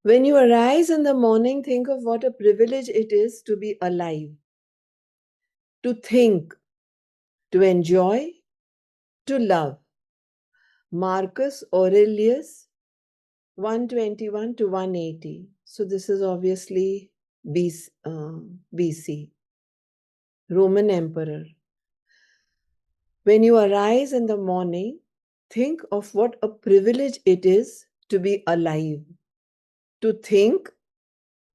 When you arise in the morning, think of what a privilege it is to be alive, to think, to enjoy, to love. Marcus Aurelius, 121 to 180. So this is obviously BC, Roman Emperor. When you arise in the morning, think of what a privilege it is to be alive, to think,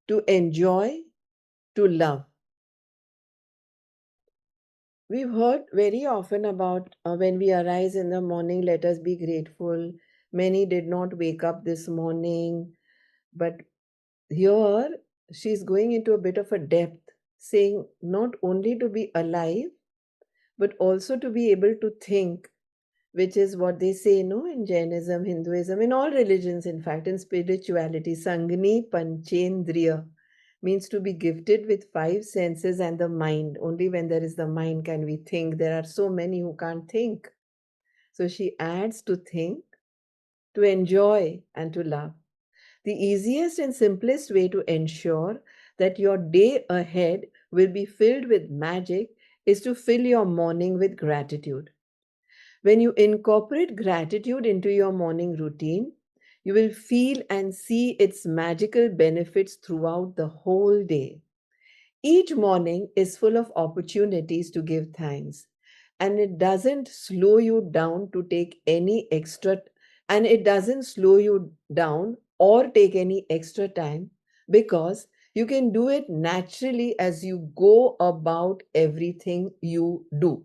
to enjoy, to love. We've heard very often about when we arise in the morning, let us be grateful. Many did not wake up this morning, but here she's going into a bit of a depth, saying not only to be alive, but also to be able to think, which is what they say, no, in Jainism, Hinduism, in all religions, in fact, in spirituality, Sangni Panchendriya means to be gifted with five senses and the mind. Only when there is the mind can we think. There are so many who can't think. So she adds to think, to enjoy, and to love. The easiest and simplest way to ensure that your day ahead will be filled with magic is to fill your morning with gratitude. When you incorporate gratitude into your morning routine, you will feel and see its magical benefits throughout the whole day. Each morning is full of opportunities to give thanks, and it doesn't slow you down to take any extra and it doesn't slow you down or take any extra time because you can do it naturally as you go about everything you do.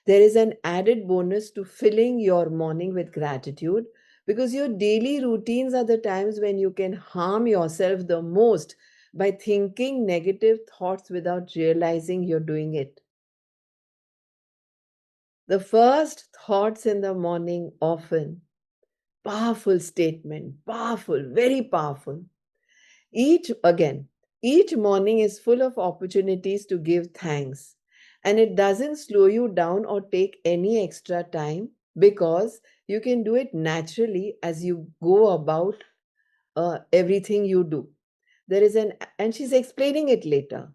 There is an added bonus to filling your morning with gratitude because your daily routines are the times when you can harm yourself the most by thinking negative thoughts without realizing you're doing it. The first thoughts in the morning often, powerful statement, powerful, very powerful. Again, each morning is full of opportunities to give thanks, and it doesn't slow you down or take any extra time because you can do it naturally as you go about everything you do. And she's explaining it later.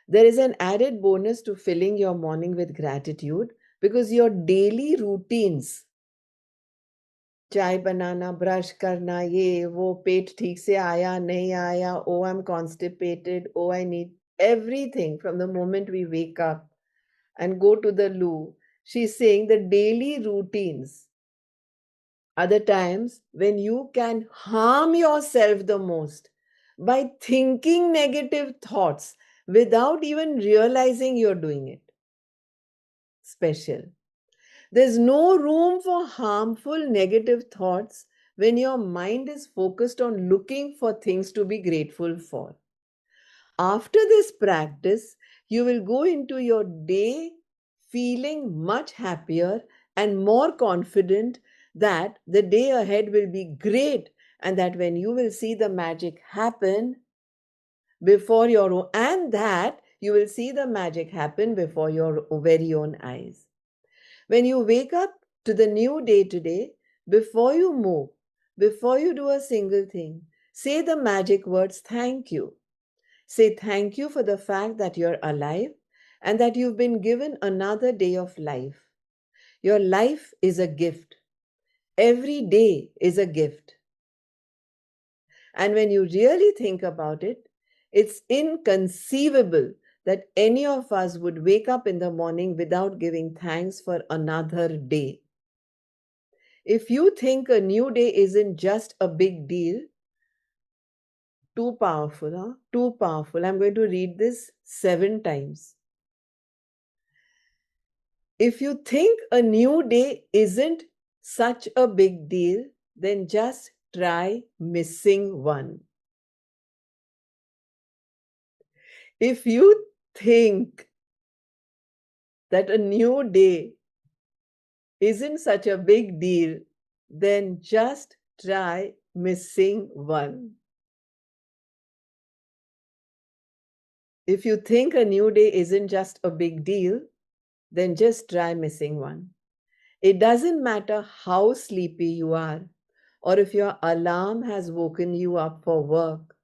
There is an added bonus to filling your morning with gratitude because your daily routines, चाय बनाना, brush करना, ये वो, पेट ठीक से आया नहीं आया, oh I'm constipated, oh I need everything from the moment we wake up and go to the loo. She's saying the daily routines are the times when you can harm yourself the most by thinking negative thoughts without even realizing you're doing it. Special. There's no room for harmful negative thoughts when your mind is focused on looking for things to be grateful for. After this practice, you will go into your day feeling much happier and more confident that the day ahead will be great and that when you will see the magic happen before your own, and that you will see the magic happen before your very own eyes. When you wake up to the new day today, before you move, before you do a single thing, say the magic words thank you. Say thank you for the fact that you're alive and that you've been given another day of life. Your life is a gift. Every day is a gift. And when you really think about it, it's inconceivable that any of us would wake up in the morning without giving thanks for another day. If you think a new day isn't just a big deal, too powerful, huh? Too powerful. I'm going to read this 7 times. If you think a new day isn't such a big deal, then just try missing one. If you think that a new day isn't such a big deal, then just try missing one. If you think a new day isn't just a big deal, then just try missing one. It doesn't matter how sleepy you are or if your alarm has woken you up for work,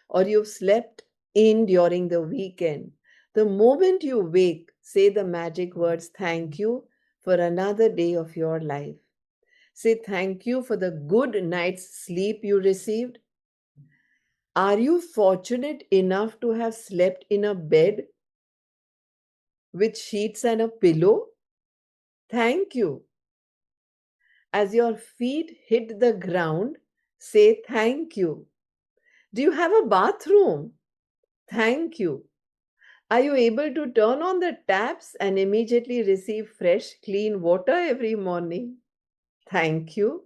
or you've slept in during the weekend, the moment you wake, say the magic words, thank you for another day of your life. Say thank you for the good night's sleep you received. Are you fortunate enough to have slept in a bed with sheets and a pillow? Thank you. As your feet hit the ground, say thank you. Do you have a bathroom? Thank you. Are you able to turn on the taps and immediately receive fresh, clean water every morning? Thank you.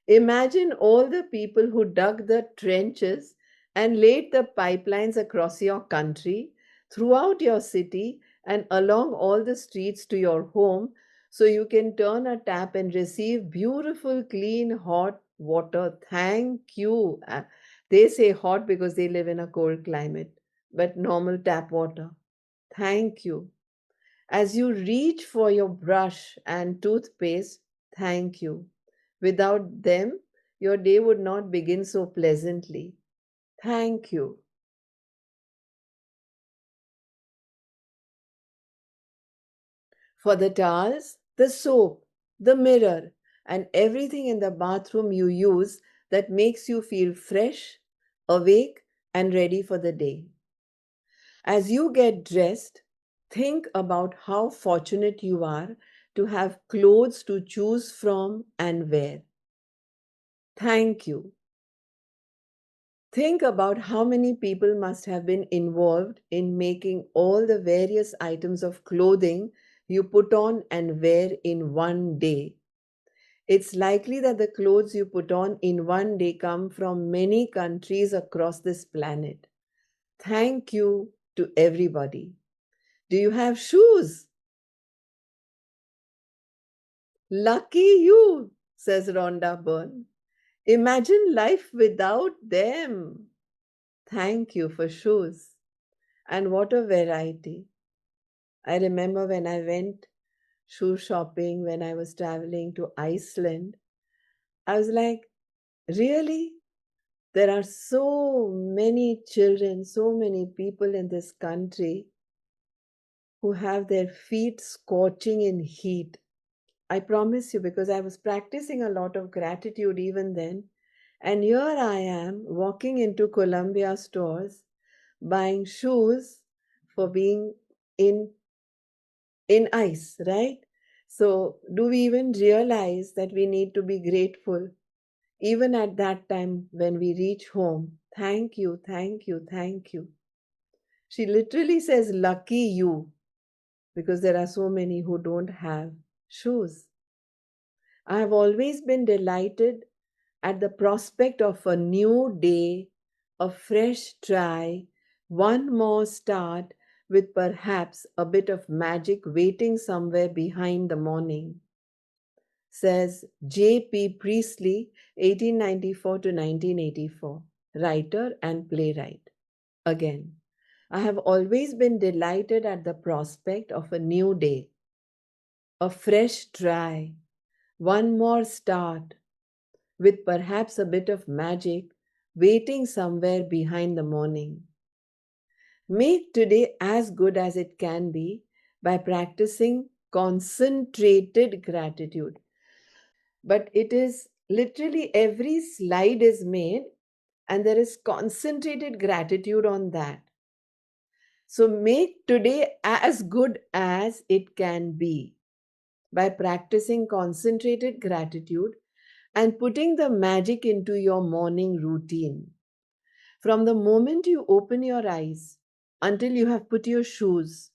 Imagine all the people who dug the trenches and laid the pipelines across your country, throughout your city, and along all the streets to your home so you can turn a tap and receive beautiful, clean, hot water. Thank you. They say hot because they live in a cold climate, but normal tap water. Thank you. As you reach for your brush and toothpaste, thank you. Without them, your day would not begin so pleasantly. Thank you. For the towels, the soap, the mirror, and everything in the bathroom you use that makes you feel fresh, awake, and ready for the day. As you get dressed, think about how fortunate you are to have clothes to choose from and wear. Thank you. Think about how many people must have been involved in making all the various items of clothing you put on and wear in one day. It's likely that the clothes you put on in one day come from many countries across this planet. Thank you to everybody. Do you have shoes? Lucky you, says Rhonda Byrne. Imagine life without them. Thank you for shoes. And what a variety. I remember when I went shoe shopping when I was traveling to Iceland, I was like, really? There are so many children, so many people in this country who have their feet scorching in heat. I promise you, because I was practicing a lot of gratitude even then. And here I am walking into Columbia stores buying shoes for being in ice, right? So, do we even realize that we need to be grateful even at that time when we reach home? Thank you, thank you, thank you. She literally says, lucky you, because there are so many who don't have shoes. I have always been delighted at the prospect of a new day, a fresh try, one more start with perhaps a bit of magic waiting somewhere behind the morning, says J.P. Priestley, 1894 to 1984, writer and playwright. Again, I have always been delighted at the prospect of a new day, a fresh try, one more start, with perhaps a bit of magic waiting somewhere behind the morning. Make today as good as it can be by practicing concentrated gratitude. But it is literally every slide is made and there is concentrated gratitude on that. So make today as good as it can be by practicing concentrated gratitude and putting the magic into your morning routine. From the moment you open your eyes until you have put your shoes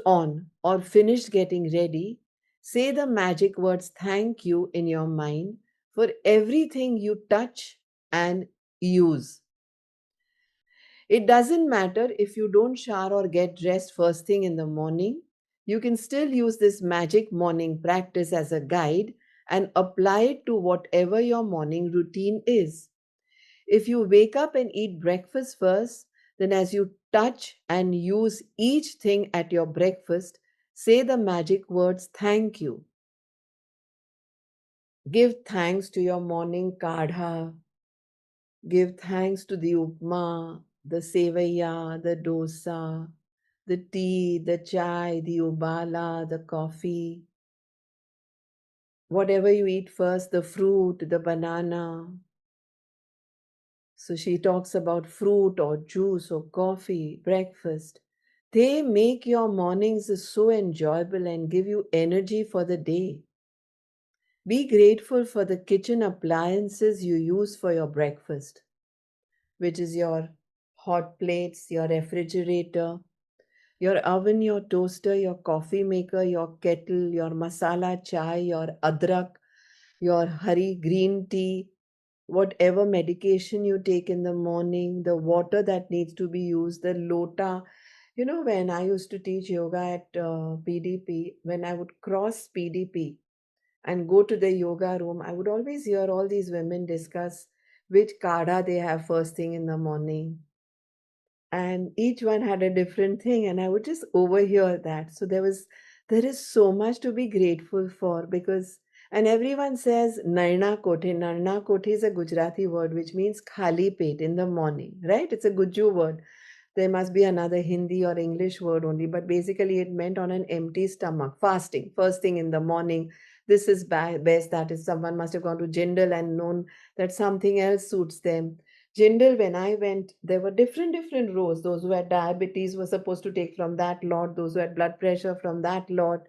on or finished getting ready, say the magic words thank you in your mind for everything you touch and use. It doesn't matter if you don't shower or get dressed first thing in the morning. You can still use this magic morning practice as a guide and apply it to whatever your morning routine is. If you wake up and eat breakfast first, then as you touch and use each thing at your breakfast, say the magic words thank you. Give thanks to your morning kadha. Give thanks to the upma, the sevaya, the dosa, the tea, the chai, the ubala, the coffee. Whatever you eat first, the fruit, the banana. So she talks about fruit or juice or coffee, breakfast. They make your mornings so enjoyable and give you energy for the day. Be grateful for the kitchen appliances you use for your breakfast, which is your hot plates, your refrigerator, your oven, your toaster, your coffee maker, your kettle, your masala chai, your adrak, your hurry green tea, whatever medication you take in the morning, the water that needs to be used, the lota. You know, when I used to teach yoga at PDP, when I would cross PDP and go to the yoga room, I would always hear all these women discuss which kada they have first thing in the morning, and each one had a different thing, and I would just overhear that. So there is so much to be grateful for, because and everyone says narna kothe is a Gujarati word which means khali pet in the morning, right? It's a Guju word. There must be another Hindi or English word only, but basically it meant on an empty stomach, fasting, first thing in the morning. This is best. That is, someone must have gone to Jindal and known that something else suits them. Jindal, when I went, there were different rows. Those who had diabetes were supposed to take from that lot, those who had blood pressure from that lot.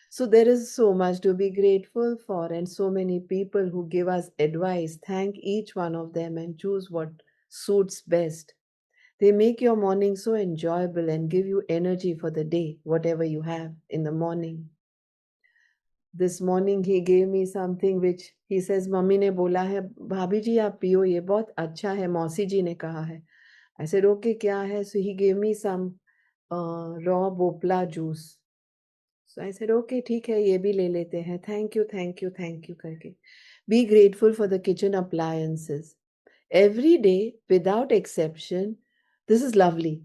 So there is so much to be grateful for, and so many people who give us advice. Thank each one of them and choose what suits best. They make your morning so enjoyable and give you energy for the day, whatever you have in the morning. This morning he gave me something which he says, mummy ने बोला है भाभी जी आप पियो, ये बहुत अच्छा है, मौसी जी ने कहा है. I said, okay, क्या है? So he gave me some raw bopla juice. So I said, okay, ठीक है, ये भी ले लेते हैं. Thank you, thank you, thank you करके. Be grateful for the kitchen appliances. Every day, without exception, this is lovely.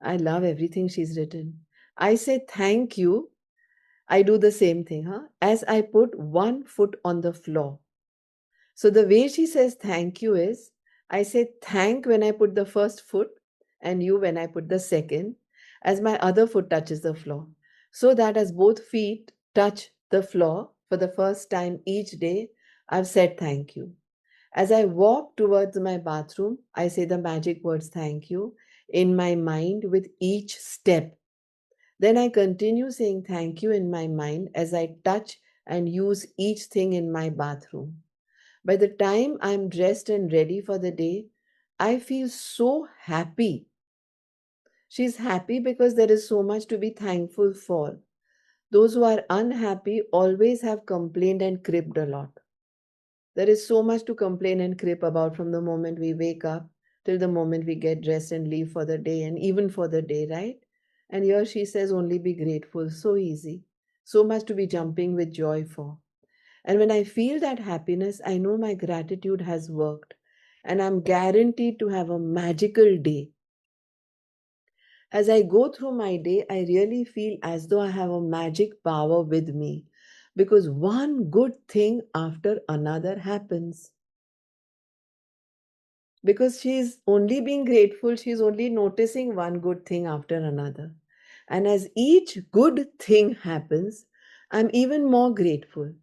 I love everything she's written. I say thank you. I do the same thing, huh? As I put one foot on the floor. So the way she says thank you is, I say thank when I put the first foot and you when I put the second, as my other foot touches the floor. So that as both feet touch the floor for the first time each day, I've said thank you. As I walk towards my bathroom, I say the magic words thank you in my mind with each step. Then I continue saying thank you in my mind as I touch and use each thing in my bathroom. By the time I'm dressed and ready for the day, I feel so happy. She's happy because there is so much to be thankful for. Those who are unhappy always have complained and cribbed a lot. There is so much to complain and crib about from the moment we wake up till the moment we get dressed and leave for the day, and even for the day, right? And here she says, only be grateful. So easy. So much to be jumping with joy for. And when I feel that happiness, I know my gratitude has worked. And I'm guaranteed to have a magical day. As I go through my day, I really feel as though I have a magic power with me, because one good thing after another happens. Because she's only being grateful, she's only noticing one good thing after another. And as each good thing happens, I'm even more grateful,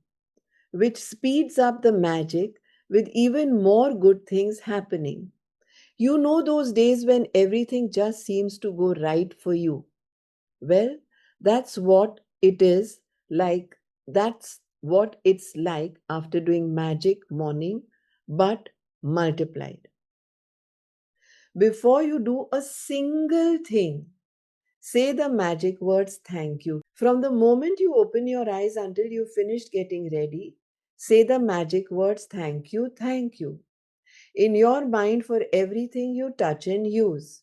which speeds up the magic with even more good things happening. You know those days when everything just seems to go right for you. Well, that's what it is like. That's what it's like after doing magic morning, but multiplied. Before you do a single thing, say the magic words thank you. From the moment you open your eyes until you finished getting ready, say the magic words thank you, thank you. In your mind for everything you touch and use.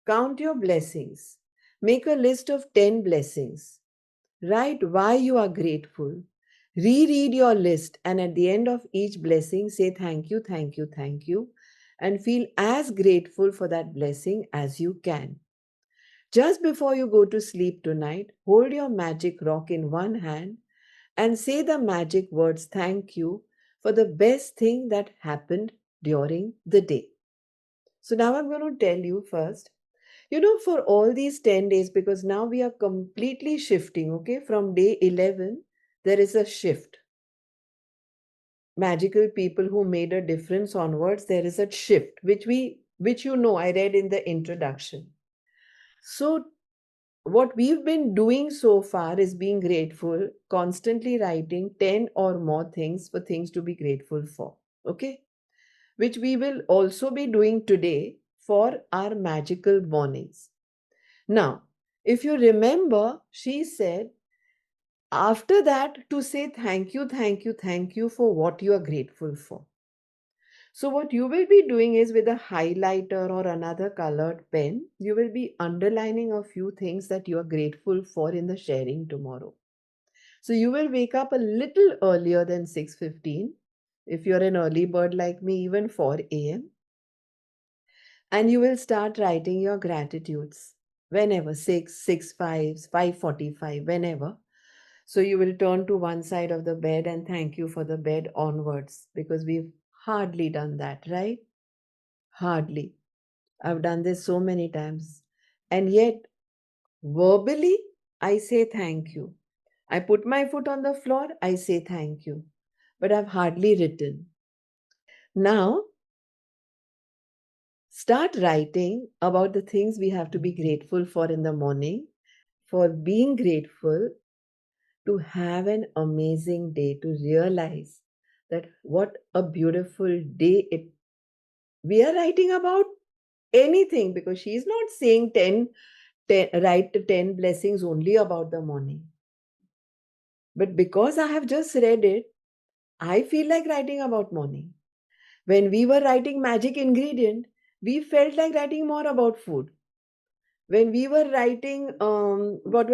Count your blessings. Make a list of 10 blessings. Write why you are grateful. Reread your list, and at the end of each blessing, say thank you, thank you, thank you, and feel as grateful for that blessing as you can. Just before you go to sleep tonight, hold your magic rock in one hand and say the magic words thank you for the best thing that happened during the day. So now I'm going to tell you first, for all these 10 days, because now we are completely shifting, okay? From day 11, there is a shift. Magical people who made a difference onwards, there is a shift, which I read in the introduction. So what we've been doing so far is being grateful, constantly writing 10 or more things for things to be grateful for, okay? Which we will also be doing today for our magical mornings. Now, if you remember, she said after that to say thank you, thank you, thank you for what you are grateful for. So, what you will be doing is with a highlighter or another colored pen, you will be underlining a few things that you are grateful for in the sharing tomorrow. So, you will wake up a little earlier than 6:15. If you're an early bird like me, even 4 a.m. And you will start writing your gratitudes whenever 6:05, 5:45, whenever. So you will turn to one side of the bed and thank you for the bed onwards, because we've hardly done that, right? Hardly. I've done this so many times. And yet, verbally, I say thank you. I put my foot on the floor, I say thank you. But I've hardly written. Now, start writing about the things we have to be grateful for in the morning, for being grateful, to have an amazing day, to realize that what a beautiful day it. We are writing about anything, because she's not saying 10 write 10 blessings only about the morning. But because I have just read it, I feel like writing about morning. When we were writing magic ingredient, we felt like writing more about food. When we were writing what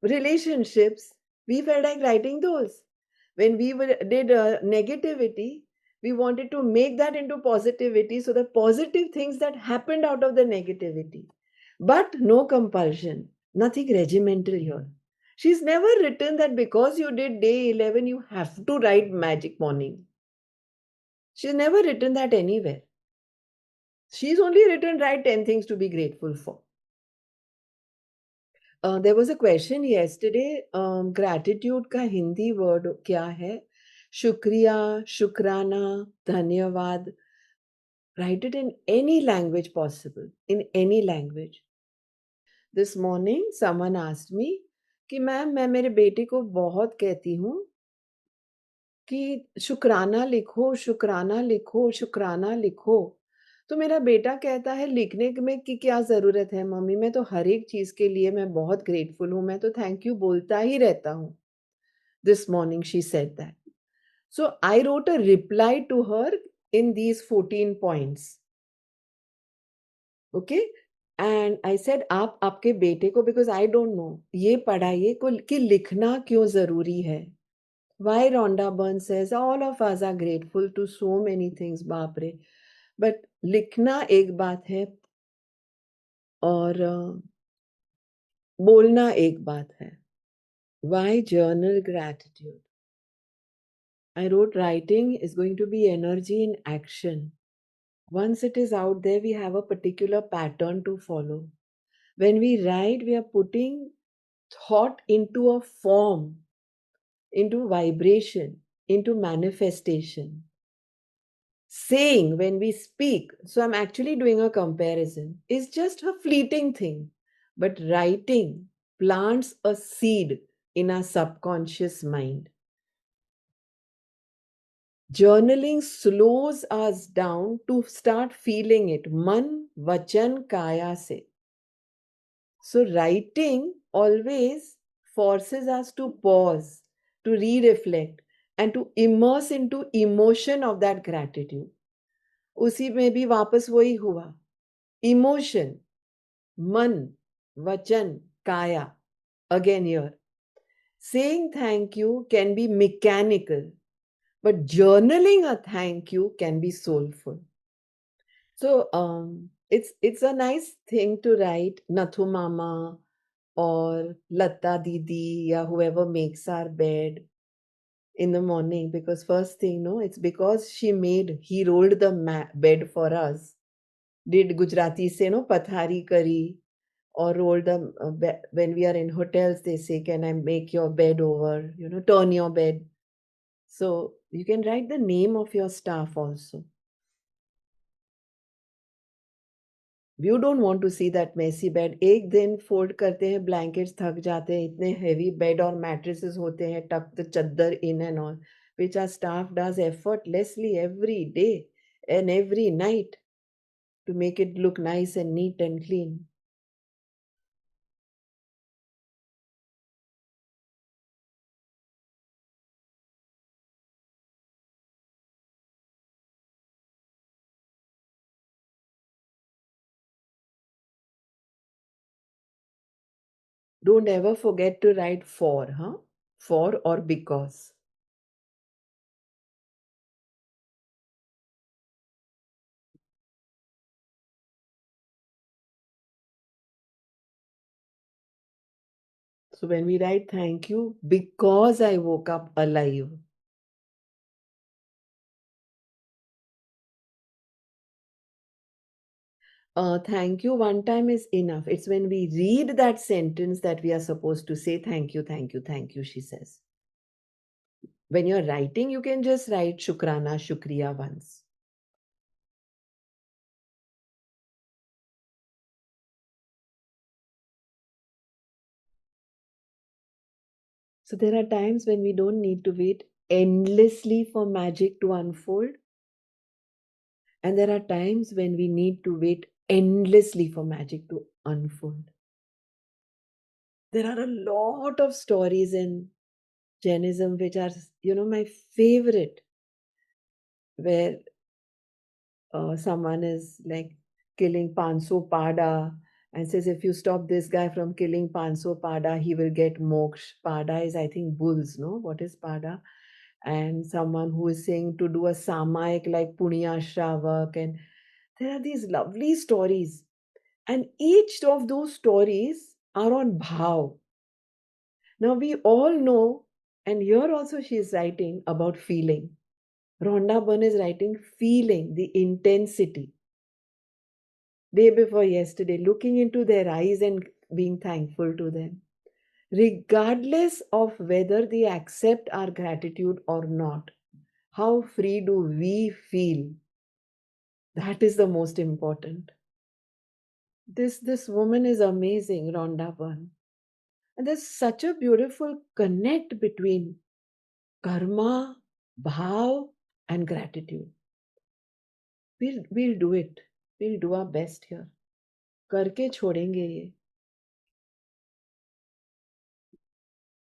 relationships, we felt like writing those. When did negativity, we wanted to make that into positivity, so the positive things that happened out of the negativity. But no compulsion, nothing regimental here. She's never written that because you did day 11 you have to write magic morning. She's never written that anywhere. She's only written write 10 things to be grateful for. There was a question yesterday, gratitude का Hindi word क्या है? शुक्रिया, शुक्राना, धन्यवाद. Write it in any language possible, in any language. This morning, someone asked me कि ma'am मैं मेरे बेटे को बहुत कहती हूँ कि शुक्राना लिखो, शुक्राना लिखो, शुक्राना लिखो. तो मेरा बेटा कहता है लिखने में की क्या ज़रूरत है मम्मी, मैं तो हर एक चीज़ के लिए मैं बहुत ग्रेटफुल हूँ, मैं तो थैंक यू बोलता ही रहता हूँ. This morning she said that. So I wrote a reply to her in these 14 points. Okay? And I said आप आपके बेटे को, because I don't know, ये पढ़ाइए को कि लिखना क्यों ज़रूरी है. Why Rhonda Byrne says all of us are grateful to so many things, बाप रे. But लिखना एक बात है और बोलना एक बात है. Why journal gratitude? I wrote writing is going to be energy in action. Once it is out there, we have a particular pattern to follow. When we write, we are putting thought into a form, into vibration, into manifestation. Saying, when we speak, so I'm actually doing a comparison, is just a fleeting thing. But writing plants a seed in our subconscious mind. Journaling slows us down to start feeling it. Man, vachan, kaya se. So writing always forces us to pause, to re-reflect, and to immerse into emotion of that gratitude. उसी में भी वापस वही हुआ. Emotion, man, vachan, kaya. Again here. Saying thank you can be mechanical, but journaling a thank you can be soulful. So it's a nice thing to write Nathu Mama or Latta Didi or whoever makes our bed. in the morning, because first thing, no, it's because he rolled the bed for us. Did Gujarati say, no, pathari kari, or roll the when we are in hotels, they say, can I make your bed over, turn your bed. So you can write the name of your staff also. You don't want to see that messy bed. एक दिन fold करते हैं blankets, थक जाते हैं, इतने heavy bed और mattresses होते हैं, tuck the chaddar in and all, which our staff does effortlessly every day and every night to make it look nice and neat and clean. Don't ever forget to write for, huh? For or because. So when we write thank you because I woke up alive. Thank you one time is enough. It's when we read that sentence that we are supposed to say thank you, thank you, thank you, she says. When you're writing, you can just write Shukrana, Shukriya once. So there are times when we don't need to wait endlessly for magic to unfold. And there are times when we need to wait endlessly for magic to unfold. There are a lot of stories in Jainism which are, my favorite, where someone is like killing 500 pada and says, if you stop this guy from killing 500 pada, he will get moksha. Pada is, I think, bulls, no? What is pada? And someone who is saying to do a samayik like punya shravak. And there are these lovely stories. And each of those stories are on bhav. Now we all know, and here also she is writing about feeling. Rhonda Byrne is writing feeling, the intensity. Day before yesterday, looking into their eyes and being thankful to them, regardless of whether they accept our gratitude or not. How free do we feel? That is the most important. This woman is amazing, Rhonda Byrne. And there's such a beautiful connect between karma, bhav, and gratitude. We'll do it. We'll do our best here. करके छोड़ेंगे ये.